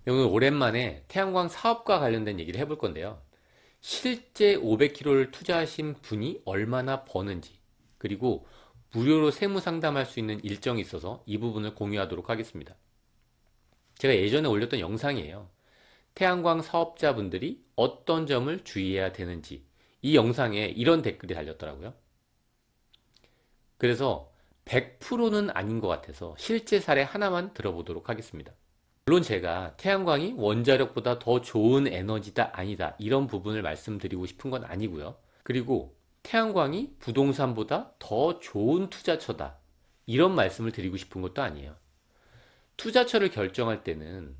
오늘 오랜만에 태양광 사업과 관련된 얘기를 해볼 건데요. 실제 500kg를 투자하신 분이 얼마나 버는지, 그리고 무료로 세무 상담할 수 있는 일정이 있어서 이 부분을 공유하도록 하겠습니다. 제가 예전에 올렸던 영상이에요. 태양광 사업자분들이 어떤 점을 주의해야 되는지, 이 영상에 이런 댓글이 달렸더라고요. 그래서 100%는 아닌 것 같아서 실제 사례 하나만 들어보도록 하겠습니다. 물론 제가 태양광이 원자력보다 더 좋은 에너지다 아니다 이런 부분을 말씀드리고 싶은 건 아니고요. 그리고 태양광이 부동산보다 더 좋은 투자처다 이런 말씀을 드리고 싶은 것도 아니에요. 투자처를 결정할 때는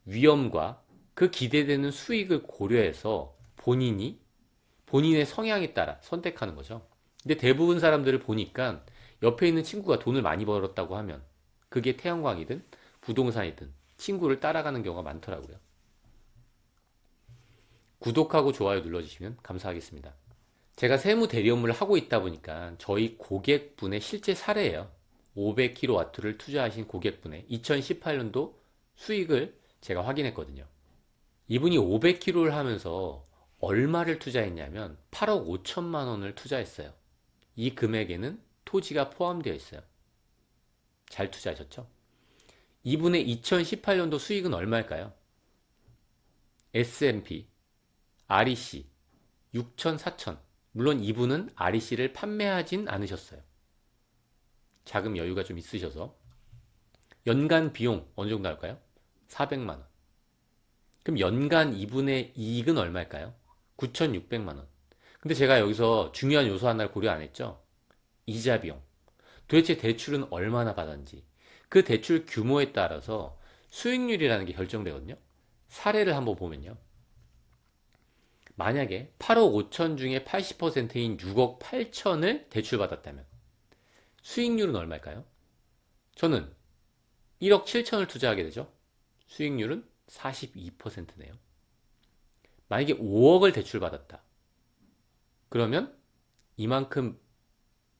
위험과 그 기대되는 수익을 고려해서 본인의 성향에 따라 선택하는 거죠. 근데 대부분 사람들을 보니까 옆에 있는 친구가 돈을 많이 벌었다고 하면 그게 태양광이든 부동산이든 친구를 따라가는 경우가 많더라고요. 구독하고 좋아요 눌러주시면 감사하겠습니다. 제가 세무 대리 업무를 하고 있다 보니까 저희 고객분의 실제 사례예요. 500kW를 투자하신 고객분의 2018년도 수익을 제가 확인했거든요. 이분이 500kW를 하면서 얼마를 투자했냐면 8억 5천만 원을 투자했어요. 이 금액에는 토지가 포함되어 있어요. 잘 투자하셨죠? 이분의 2018년도 수익은 얼마일까요? S&P, REC 6천, 4천. 물론 이분은 REC를 판매하진 않으셨어요. 자금 여유가 좀 있으셔서. 연간 비용 어느 정도 할까요? 400만 원. 그럼 연간 이분의 이익은 얼마일까요? 9,600만 원. 근데 제가 여기서 중요한 요소 하나를 고려 안 했죠? 이자 비용. 도대체 대출은 얼마나 받았는지. 그 대출 규모에 따라서 수익률이라는 게 결정되거든요. 사례를 한번 보면요. 만약에 8억 5천 중에 80%인 6억 8천을 대출받았다면 수익률은 얼마일까요? 저는 1억 7천을 투자하게 되죠. 수익률은 42%네요. 만약에 5억을 대출받았다. 그러면 이만큼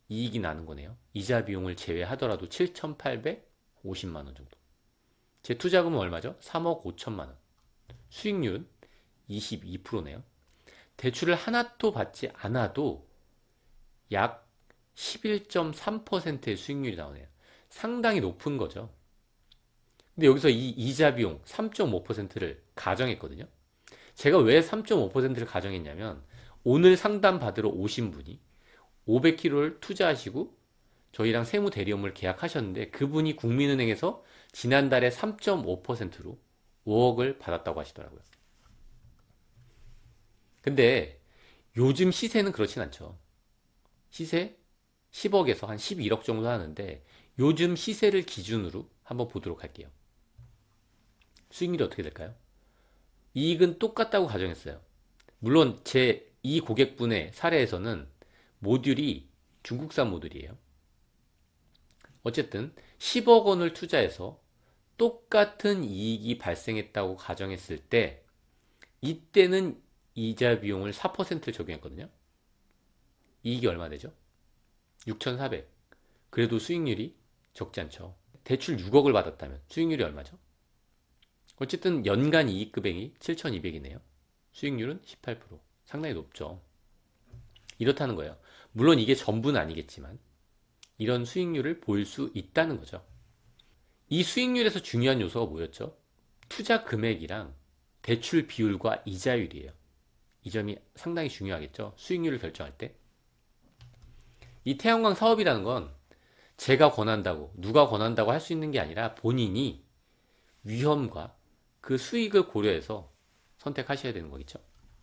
이익이 나는 거네요. 이자 비용을 제외하더라도 7,850만 원 정도. 제 투자금은 얼마죠? 3억 5천만 원. 수익률은 22%네요. 대출을 하나도 받지 않아도 약 11.3%의 수익률이 나오네요. 상당히 높은 거죠. 근데 여기서 이 이자 비용 3.5%를 가정했거든요. 제가 왜 3.5%를 가정했냐면 오늘 상담 받으러 오신 분이 500kg를 투자하시고 저희랑 세무 대리 업무를 계약하셨는데 그분이 국민은행에서 지난달에 3.5%로 5억을 받았다고 하시더라고요. 근데 요즘 시세는 그렇진 않죠. 시세 10억에서 한 11억 정도 하는데 요즘 시세를 기준으로 한번 보도록 할게요. 수익률이 어떻게 될까요? 이익은 똑같다고 가정했어요. 물론 제 이 고객분의 사례에서는 모듈이 중국산 모듈이에요. 어쨌든 10억 원을 투자해서 똑같은 이익이 발생했다고 가정했을 때 이때는 이자 비용을 4%를 적용했거든요. 이익이 얼마 되죠? 6,400. 그래도 수익률이 적지 않죠. 대출 6억을 받았다면 수익률이 얼마죠? 어쨌든 연간 이익 금액이 7,200이네요. 수익률은 18%. 상당히 높죠. 이렇다는 거예요. 물론 이게 전부는 아니겠지만 이런 수익률을 볼 수 있다는 거죠. 이 수익률에서 중요한 요소가 뭐였죠? 투자 금액이랑 대출 비율과 이자율이에요. 이 점이 상당히 중요하겠죠. 수익률을 결정할 때. 이 태양광 사업이라는 건 제가 권한다고 누가 권한다고 할 수 있는 게 아니라 본인이 위험과 그 수익을 고려해서 선택하셔야 되는 거겠죠.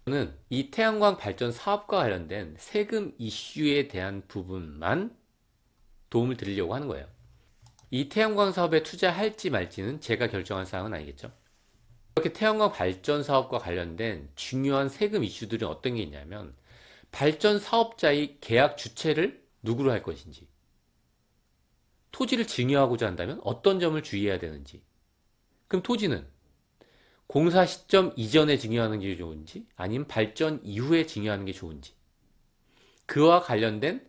저는 이 태양광 발전 사업과 관련된 세금 이슈에 대한 부분만 도움을 드리려고 하는 거예요. 이 태양광 사업에 투자할지 말지는 제가 결정한 사항은 아니겠죠. 이렇게 태양광 발전 사업과 관련된 중요한 세금 이슈들은 어떤 게 있냐면 발전 사업자의 계약 주체를 누구로 할 것인지, 토지를 증여하고자 한다면 어떤 점을 주의해야 되는지, 그럼 토지는 공사 시점 이전에 증여하는 게 좋은지 아니면 발전 이후에 증여하는 게 좋은지, 그와 관련된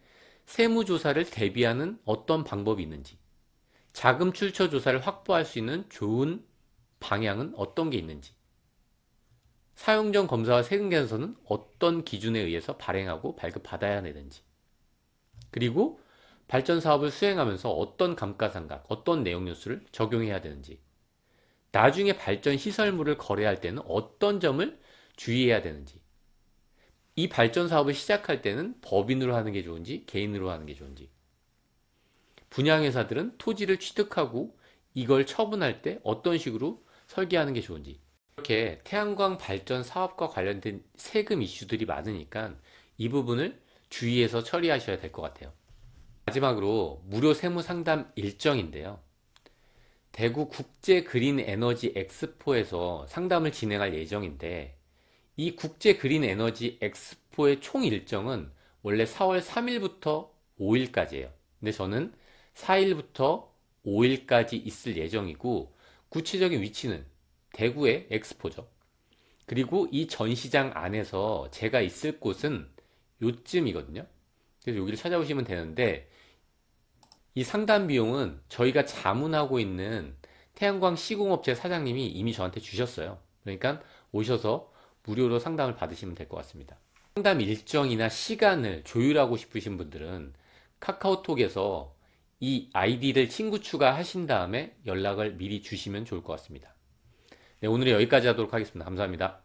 세무조사를 대비하는 어떤 방법이 있는지, 자금 출처 조사를 확보할 수 있는 좋은 방향은 어떤 게 있는지, 사용 전 검사와 세금 계산서는 어떤 기준에 의해서 발행하고 발급받아야 되는지, 그리고 발전 사업을 수행하면서 어떤 감가상각, 어떤 내용 요소를 적용해야 되는지, 나중에 발전 시설물을 거래할 때는 어떤 점을 주의해야 되는지, 이 발전 사업을 시작할 때는 법인으로 하는 게 좋은지 개인으로 하는 게 좋은지, 분양회사들은 토지를 취득하고 이걸 처분할 때 어떤 식으로 설계하는 게 좋은지, 이렇게 태양광 발전 사업과 관련된 세금 이슈들이 많으니까 이 부분을 주의해서 처리하셔야 될 것 같아요. 마지막으로 무료 세무 상담 일정인데요. 대구 국제 그린 에너지 엑스포에서 상담을 진행할 예정인데, 이 국제 그린 에너지 엑스포의 총 일정은 원래 4월 3일부터 5일까지예요. 근데 저는 4일부터 5일까지 있을 예정이고, 구체적인 위치는 대구의 엑스포죠. 그리고 이 전시장 안에서 제가 있을 곳은 요쯤이거든요. 그래서 여기를 찾아오시면 되는데, 이 상담 비용은 저희가 자문하고 있는 태양광 시공업체 사장님이 이미 저한테 주셨어요. 그러니까 오셔서 무료로 상담을 받으시면 될 것 같습니다. 상담 일정이나 시간을 조율하고 싶으신 분들은 카카오톡에서 이 아이디를 친구 추가하신 다음에 연락을 미리 주시면 좋을 것 같습니다. 네, 오늘은 여기까지 하도록 하겠습니다. 감사합니다.